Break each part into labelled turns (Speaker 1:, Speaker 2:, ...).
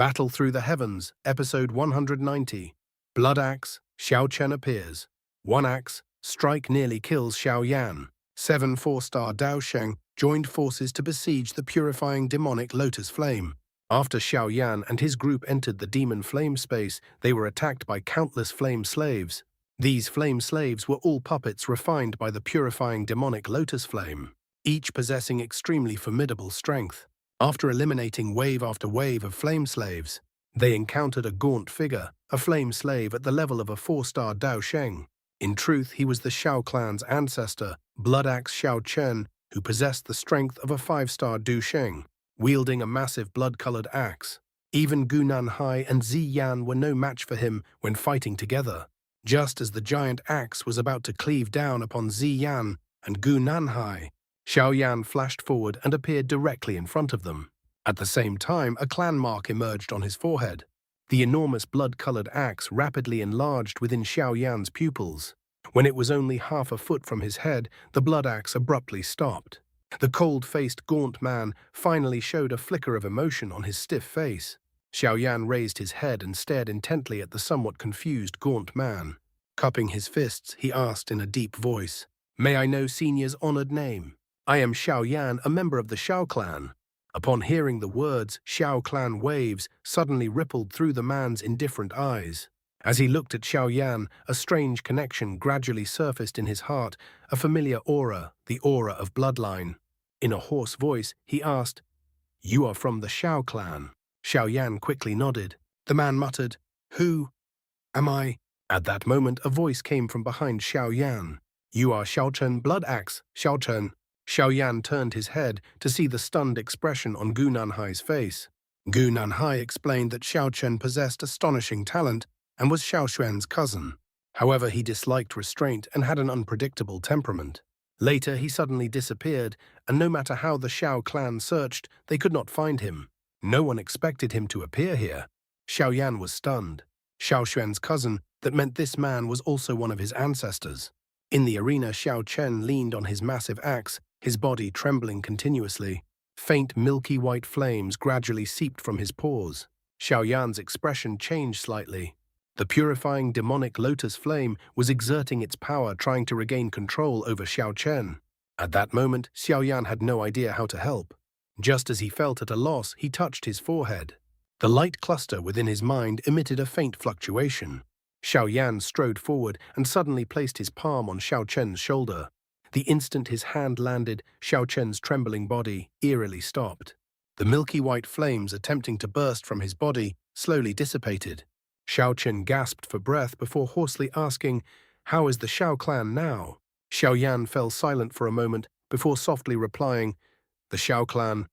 Speaker 1: Battle Through the Heavens, Episode 190. Blood Axe, Xiao Chen appears. One axe, strike nearly kills Xiao Yan. 7 4-star Dao Sheng joined forces to besiege the purifying demonic lotus flame. After Xiao Yan and his group entered the demon flame space, they were attacked by countless flame slaves. These flame slaves were all puppets refined by the purifying demonic lotus flame, each possessing extremely formidable strength. After eliminating wave after wave of flame slaves, they encountered a gaunt figure, a flame slave at the level of a 4-star Dao Sheng. In truth, he was the Xiao clan's ancestor, Blood Axe Xiao Chen, who possessed the strength of a 5-star Du Sheng, wielding a massive blood-colored axe. Even Gu Nanhai and Zi Yan were no match for him when fighting together. Just as the giant axe was about to cleave down upon Zi Yan and Gu Nanhai, Xiao Yan flashed forward and appeared directly in front of them. At the same time, a clan mark emerged on his forehead. The enormous blood-colored axe rapidly enlarged within Xiao Yan's pupils. When it was only half a foot from his head, the blood axe abruptly stopped. The cold-faced, gaunt man finally showed a flicker of emotion on his stiff face. Xiao Yan raised his head and stared intently at the somewhat confused, gaunt man. Cupping his fists, he asked in a deep voice, "May I know Senior's honored name?" "I am Xiao Yan, a member of the Xiao clan." Upon hearing the words, Xiao clan waves suddenly rippled through the man's indifferent eyes. As he looked at Xiao Yan, a strange connection gradually surfaced in his heart, a familiar aura, the aura of bloodline. In a hoarse voice, he asked, "You are from the Xiao clan?" Xiao Yan quickly nodded. The man muttered, "Who am I?" At that moment, a voice came from behind Xiao Yan. "You are Xiao Chen, Blood Axe, Xiao Chen." Xiao Yan turned his head to see the stunned expression on Gu Nanhai's face. Gu Nanhai explained that Xiao Chen possessed astonishing talent and was Xiao Xuan's cousin. However, he disliked restraint and had an unpredictable temperament. Later, he suddenly disappeared, and no matter how the Xiao clan searched, they could not find him. No one expected him to appear here. Xiao Yan was stunned. Xiao Xuan's cousin, that meant this man was also one of his ancestors. In the arena, Xiao Chen leaned on his massive axe, his body trembling continuously. Faint milky white flames gradually seeped from his pores. Xiao Yan's expression changed slightly. The purifying demonic lotus flame was exerting its power, trying to regain control over Xiao Chen. At that moment, Xiao Yan had no idea how to help. Just as he felt at a loss, he touched his forehead. The light cluster within his mind emitted a faint fluctuation. Xiao Yan strode forward and suddenly placed his palm on Xiao Chen's shoulder. The instant his hand landed, Xiao Chen's trembling body eerily stopped. The milky white flames attempting to burst from his body slowly dissipated. Xiao Chen gasped for breath before hoarsely asking, "How is the Xiao clan now?" Xiao Yan fell silent for a moment before softly replying, "The Xiao clan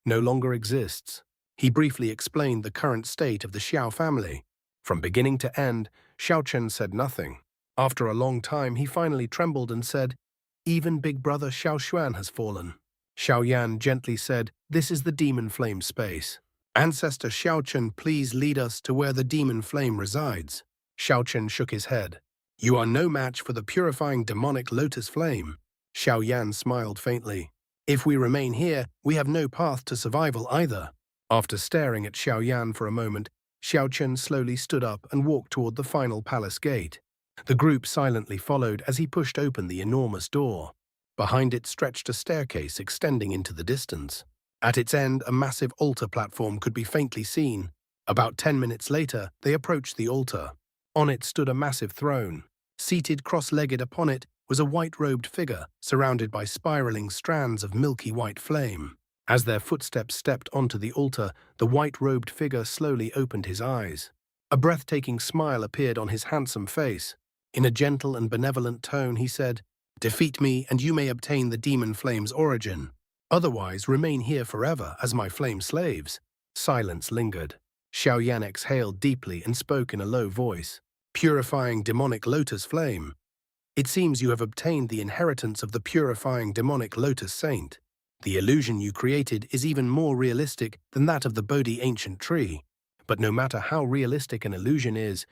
Speaker 1: no longer exists." He briefly explained the current state of the Xiao family. From beginning to end, Xiao Chen said nothing. After a long time, he finally trembled and said, "Even big brother Xiao Xuan has fallen." Xiao Yan gently said, "This is the demon flame space. Ancestor Xiao Chen, please lead us to where the demon flame resides." Xiao Chen shook his head. "You are no match for the purifying demonic lotus flame." Xiao Yan smiled faintly. "If we remain here, we have no path to survival either." After staring at Xiao Yan for a moment, Xiao Chen slowly stood up and walked toward the final palace gate. The group silently followed as he pushed open the enormous door. Behind it stretched a staircase extending into the distance. At its end, a massive altar platform could be faintly seen. About 10 minutes later, they approached the altar. On it stood a massive throne. Seated cross-legged upon it was a white-robed figure surrounded by spiraling strands of milky white flame. As their footsteps stepped onto the altar, the white-robed figure slowly opened his eyes. A breathtaking smile appeared on his handsome face. In a gentle and benevolent tone, he said, "Defeat me, and you may obtain the demon flame's origin. Otherwise, remain here forever as my flame slaves." Silence lingered. Xiao Yan exhaled deeply and spoke in a low voice. "Purifying demonic lotus flame. It seems you have obtained the inheritance of the purifying demonic lotus saint. The illusion you created is even more realistic than that of the Bodhi ancient tree. But no matter how realistic an illusion is,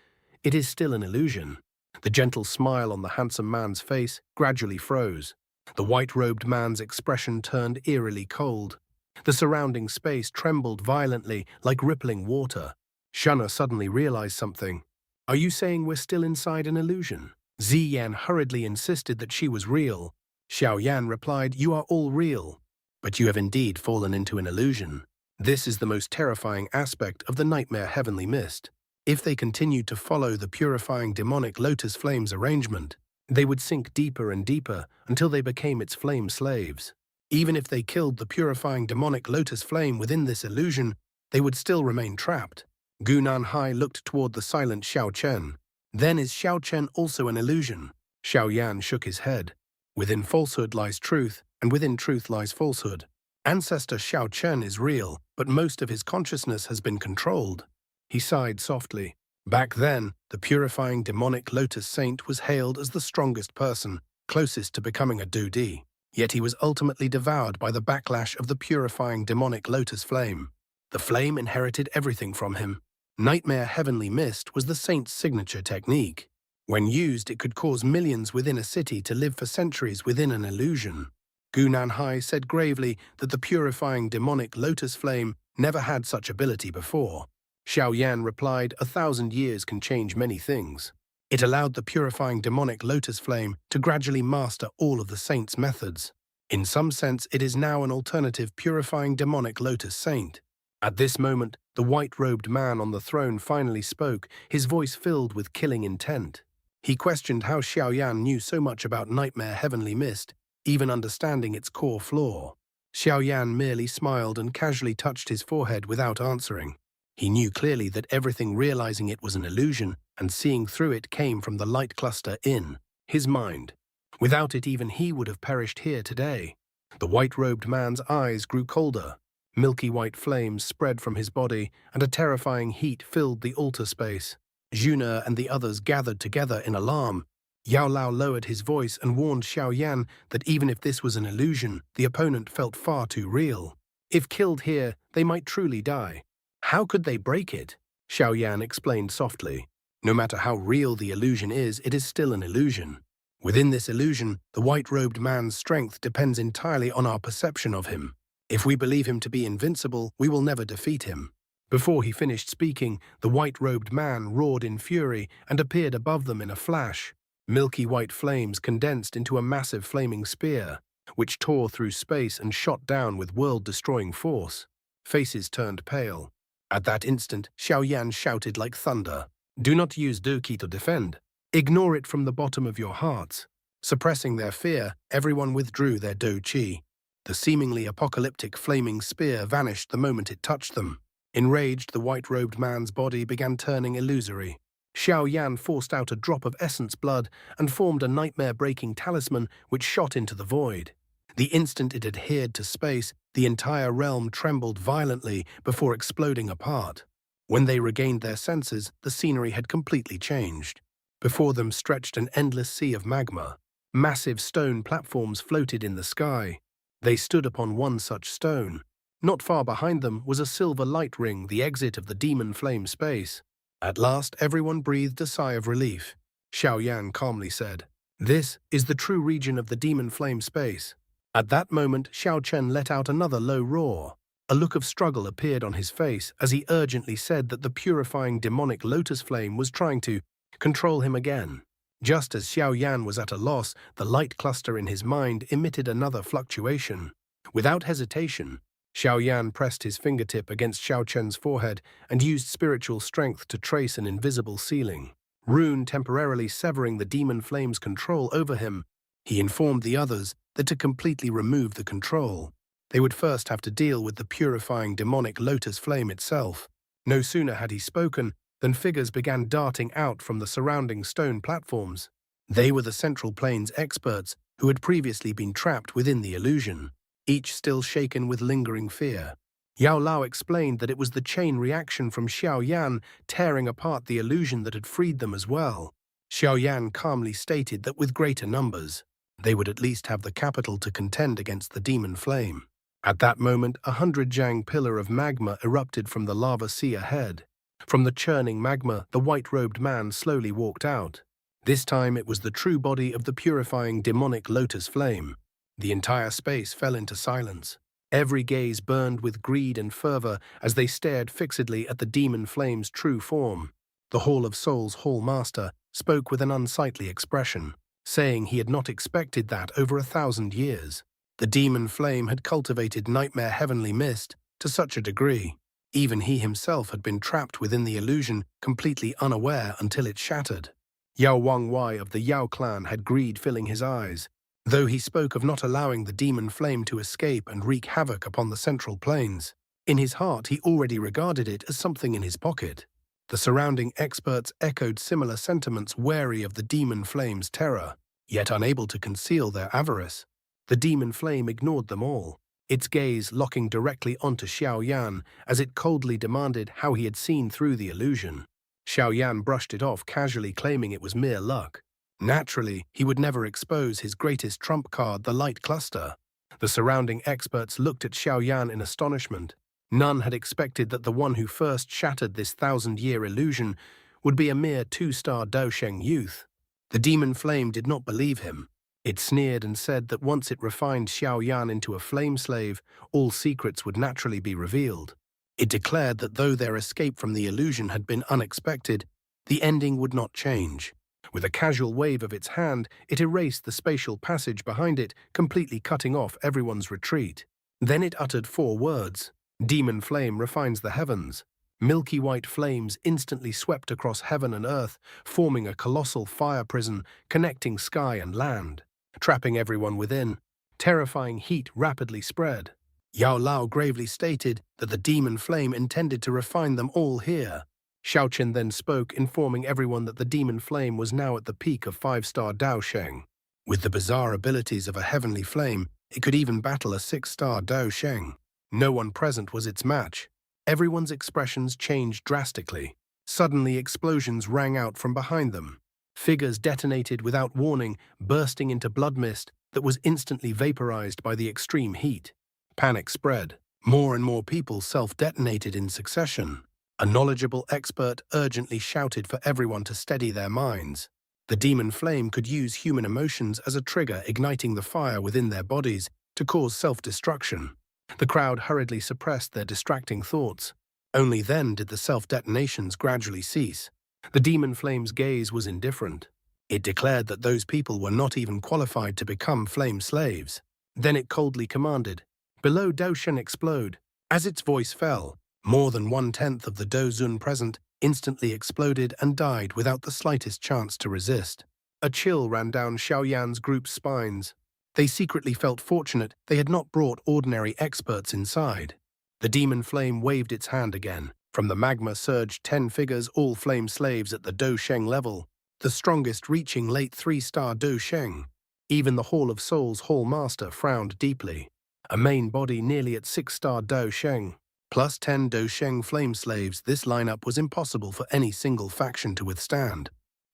Speaker 1: it is still an illusion." The gentle smile on the handsome man's face gradually froze. The white-robed man's expression turned eerily cold. The surrounding space trembled violently, like rippling water. Shunna suddenly realized something. Are you saying we're still inside an illusion? Ziyan hurriedly insisted that she was real. Xiao Yan replied, you are all real, but you have indeed fallen into an illusion. This is the most terrifying aspect of the nightmare heavenly mist. If they continued to follow the purifying demonic lotus flames arrangement, they would sink deeper and deeper until they became its flame slaves. Even if they killed the purifying demonic lotus flame within this illusion, they would still remain trapped. Gunan Hai looked toward the silent Xiao Chen. Then is Xiao Chen also an illusion? Xiao Yan shook his head. Within falsehood lies truth, and within truth lies falsehood. Ancestor Xiao Chen is real, but most of his consciousness has been controlled. He sighed softly. Back then, the purifying demonic lotus saint was hailed as the strongest person, closest to becoming a Dodi. Yet he was ultimately devoured by the backlash of the purifying demonic lotus flame. The flame inherited everything from him. Nightmare Heavenly Mist was the saint's signature technique. When used, it could cause millions within a city to live for centuries within an illusion. Gunan Hai said gravely that the purifying demonic lotus flame never had such ability before. Xiao Yan replied, 1,000 years can change many things. It allowed the purifying demonic lotus flame to gradually master all of the saint's methods. In some sense, it is now an alternative purifying demonic lotus saint. At this moment, the white-robed man on the throne finally spoke, his voice filled with killing intent. He questioned how Xiao Yan knew so much about Nightmare Heavenly Mist, even understanding its core flaw. Xiao Yan merely smiled and casually touched his forehead without answering. He knew clearly that everything realizing it was an illusion and seeing through it came from the light cluster in his mind. Without it, even he would have perished here today. The white-robed man's eyes grew colder. Milky white flames spread from his body, and a terrifying heat filled the altar space. Juna and the others gathered together in alarm. Yao Lao lowered his voice and warned Xiao Yan that even if this was an illusion, the opponent felt far too real. If killed here, they might truly die. How could they break it? Xiao Yan explained softly. No matter how real the illusion is, it is still an illusion. Within this illusion, the white-robed man's strength depends entirely on our perception of him. If we believe him to be invincible, we will never defeat him. Before he finished speaking, the white-robed man roared in fury and appeared above them in a flash. Milky white flames condensed into a massive flaming spear, which tore through space and shot down with world-destroying force. Faces turned pale. At that instant, Xiao Yan shouted like thunder, "Do not use Doki to defend. Ignore it from the bottom of your hearts." Suppressing their fear, everyone withdrew their Do Chi. The seemingly apocalyptic flaming spear vanished the moment it touched them. Enraged, the white-robed man's body began turning illusory. Xiao Yan forced out a drop of essence blood and formed a nightmare-breaking talisman which shot into the void. The instant it adhered to space, the entire realm trembled violently before exploding apart. When they regained their senses, the scenery had completely changed. Before them stretched an endless sea of magma. Massive stone platforms floated in the sky. They stood upon one such stone. Not far behind them was a silver light ring, the exit of the demon flame space. At last, everyone breathed a sigh of relief. Xiao Yan calmly said, "This is the true region of the demon flame space." At that moment, Xiao Chen let out another low roar. A look of struggle appeared on his face as he urgently said that the purifying demonic lotus flame was trying to control him again. Just as Xiao Yan was at a loss, the light cluster in his mind emitted another fluctuation. Without hesitation, Xiao Yan pressed his fingertip against Xiao Chen's forehead and used spiritual strength to trace an invisible ceiling. Rune temporarily severing the demon flame's control over him, he informed the others that to completely remove the control, they would first have to deal with the purifying demonic lotus flame itself. No sooner had he spoken than figures began darting out from the surrounding stone platforms. They were the Central Plains experts who had previously been trapped within the illusion, each still shaken with lingering fear. Yao Lao explained that it was the chain reaction from Xiao Yan tearing apart the illusion that had freed them as well. Xiao Yan calmly stated that with greater numbers, they would at least have the capital to contend against the demon flame. At that moment, 100-jang pillar of magma erupted from the lava sea ahead. From the churning magma, the white-robed man slowly walked out. This time it was the true body of the purifying demonic lotus flame. The entire space fell into silence. Every gaze burned with greed and fervor as they stared fixedly at the demon flame's true form. The Hall of Souls Hall Master spoke with an unsightly expression, saying he had not expected that over 1,000 years. The demon flame had cultivated nightmare heavenly mist to such a degree. Even he himself had been trapped within the illusion, completely unaware until it shattered. Yao Wangwei of the Yao clan had greed filling his eyes, though he spoke of not allowing the demon flame to escape and wreak havoc upon the central plains. In his heart he already regarded it as something in his pocket. The surrounding experts echoed similar sentiments, wary of the demon flame's terror, yet unable to conceal their avarice. The demon flame ignored them all, its gaze locking directly onto Xiao Yan as it coldly demanded how he had seen through the illusion. Xiao Yan brushed it off, casually claiming it was mere luck. Naturally, he would never expose his greatest trump card, the light cluster. The surrounding experts looked at Xiao Yan in astonishment. None had expected that the one who first shattered this 1,000-year illusion would be a mere 2-star Daosheng youth. The demon flame did not believe him. It sneered and said that once it refined Xiao Yan into a flame slave, all secrets would naturally be revealed. It declared that though their escape from the illusion had been unexpected, the ending would not change. With a casual wave of its hand, it erased the spatial passage behind it, completely cutting off everyone's retreat. Then it uttered 4 words. Demon flame refines the heavens. Milky white flames instantly swept across heaven and earth, forming a colossal fire prison connecting sky and land, trapping everyone within. Terrifying heat rapidly spread. Yao Lao gravely stated that the demon flame intended to refine them all here. Xiao Chen then spoke, informing everyone that the demon flame was now at the peak of 5-star Daosheng. With the bizarre abilities of a heavenly flame, it could even battle a 6-star Daosheng. No one present was its match. Everyone's expressions changed drastically. Suddenly, explosions rang out from behind them. Figures detonated without warning, bursting into blood mist that was instantly vaporized by the extreme heat. Panic spread. More and more people self-detonated in succession. A knowledgeable expert urgently shouted for everyone to steady their minds. The demon flame could use human emotions as a trigger, igniting the fire within their bodies to cause self-destruction. The crowd hurriedly suppressed their distracting thoughts. Only then did the self-detonations gradually cease. The demon flame's gaze was indifferent. It declared that those people were not even qualified to become flame slaves. Then it coldly commanded, "Below Daoshen explode." As its voice fell, more than 1/10 of the Dozun present instantly exploded and died without the slightest chance to resist. A chill ran down Xiao Yan's group's spines. They secretly felt fortunate they had not brought ordinary experts inside. The demon flame waved its hand again. From the magma surged 10 figures, all flame slaves at the Daosheng level, the strongest reaching late 3-star Daosheng. Even the Hall of Souls Hall Master frowned deeply. A main body nearly at 6-star Daosheng, plus 10 Daosheng flame slaves, this lineup was impossible for any single faction to withstand.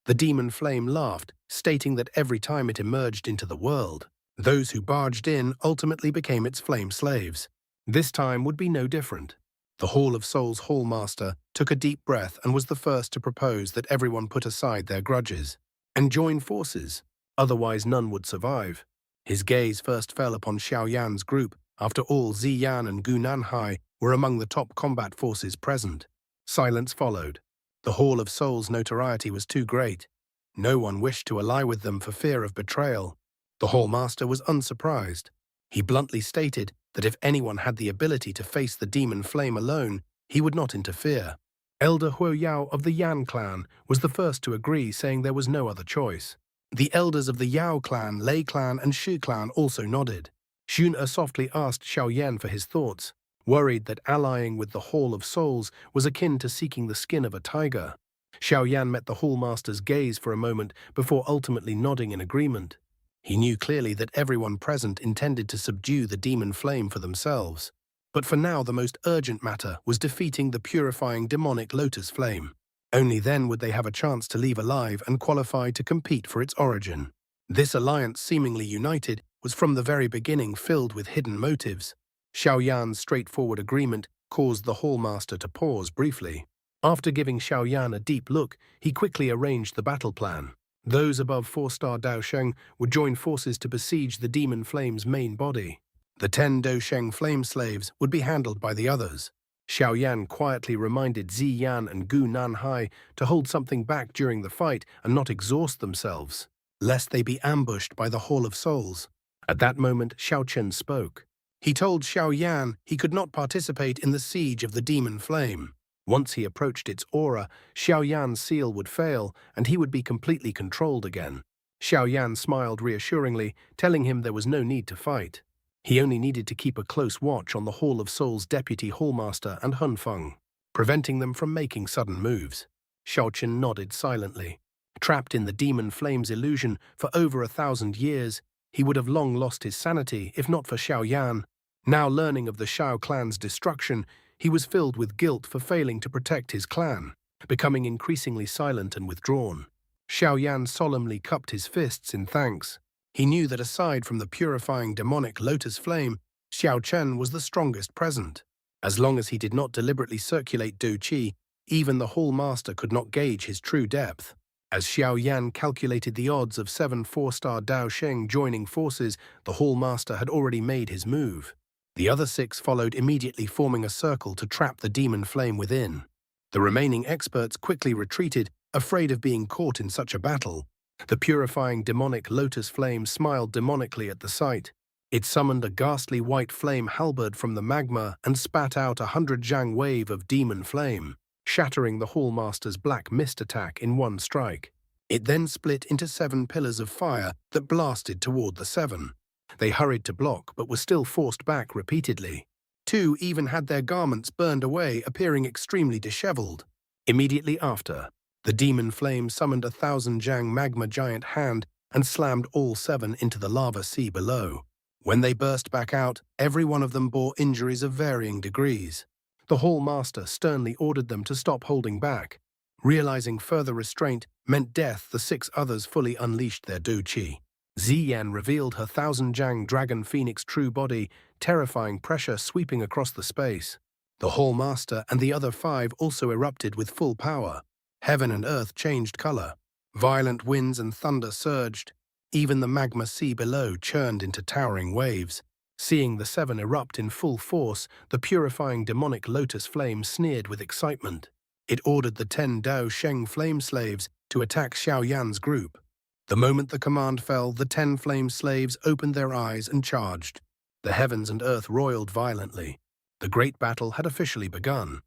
Speaker 1: The demon flame laughed, stating that every time it emerged into the world, those who barged in ultimately became its flame slaves. This time would be no different. The Hall of Souls Hall Master took a deep breath and was the first to propose that everyone put aside their grudges and join forces, otherwise none would survive. His gaze first fell upon Xiao Yan's group. After all, Ziyan and Gu Nanhai were among the top combat forces present. Silence followed. The Hall of Souls' notoriety was too great. No one wished to ally with them for fear of betrayal. The Hall Master was unsurprised. He bluntly stated that if anyone had the ability to face the demon flame alone, he would not interfere. Elder Huo Yao of the Yan clan was the first to agree, saying there was no other choice. The elders of the Yao clan, Lei clan, and Shi clan also nodded. Xun softly asked Xiao Yan for his thoughts, worried that allying with the Hall of Souls was akin to seeking the skin of a tiger. Xiao Yan met the Hall Master's gaze for a moment before ultimately nodding in agreement. He knew clearly that everyone present intended to subdue the demon flame for themselves. But for now, the most urgent matter was defeating the purifying demonic lotus flame. Only then would they have a chance to leave alive and qualify to compete for its origin. This alliance, seemingly united, was from the very beginning filled with hidden motives. Xiao Yan's straightforward agreement caused the Hall Master to pause briefly. After giving Xiao Yan a deep look, he quickly arranged the battle plan. Those above 4-star Daosheng would join forces to besiege the demon flame's main body. The 10 Dousheng flame slaves would be handled by the others. Xiao Yan quietly reminded Zi Yan and Gu Nanhai to hold something back during the fight and not exhaust themselves, lest they be ambushed by the Hall of Souls. At that moment, Xiao Chen spoke. He told Xiao Yan he could not participate in the siege of the demon flame. Once he approached its aura, Xiao Yan's seal would fail and he would be completely controlled again. Xiao Yan smiled reassuringly, telling him there was no need to fight. He only needed to keep a close watch on the Hall of Souls' deputy hallmaster and Hun Feng, preventing them from making sudden moves. Xiao Chen nodded silently. Trapped in the demon flame's illusion for over 1,000 years, he would have long lost his sanity if not for Xiao Yan. Now learning of the Xiao clan's destruction, he was filled with guilt for failing to protect his clan, becoming increasingly silent and withdrawn. Xiao Yan solemnly cupped his fists in thanks. He knew that aside from the purifying demonic lotus flame, Xiao Chen was the strongest present. As long as he did not deliberately circulate Dou Qi, even the Hall Master could not gauge his true depth. As Xiao Yan calculated the odds of 7 4-star Dao Sheng joining forces, the Hall Master had already made his move. The other 6 followed immediately, forming a circle to trap the demon flame within. The remaining experts quickly retreated, afraid of being caught in such a battle. The purifying demonic lotus flame smiled demonically at the sight. It summoned a ghastly white flame halberd from the magma and spat out 100 zhang wave of demon flame, shattering the Hallmaster's black mist attack in one strike. It then split into 7 pillars of fire that blasted toward the 7. They hurried to block but were still forced back repeatedly. 2 even had their garments burned away, appearing extremely disheveled. Immediately after, the demon flame summoned 1,000 zhang magma giant hand and slammed all 7 into the lava sea below. When they burst back out, every one of them bore injuries of varying degrees. The Hall Master sternly ordered them to stop holding back. Realizing further restraint meant death, the 6 others fully unleashed their Dou Qi. Zi Yan revealed her 1,000 zhang dragon phoenix true body, terrifying pressure sweeping across the space. The Hall Master and the other 5 also erupted with full power. Heaven and earth changed color. Violent winds and thunder surged. Even the magma sea below churned into towering waves. Seeing the 7 erupt in full force, the purifying demonic lotus flame sneered with excitement. It ordered the 10 Dao Sheng flame slaves to attack Xiao Yan's group. The moment the command fell, the 10 flame slaves opened their eyes and charged. The heavens and earth roiled violently. The great battle had officially begun.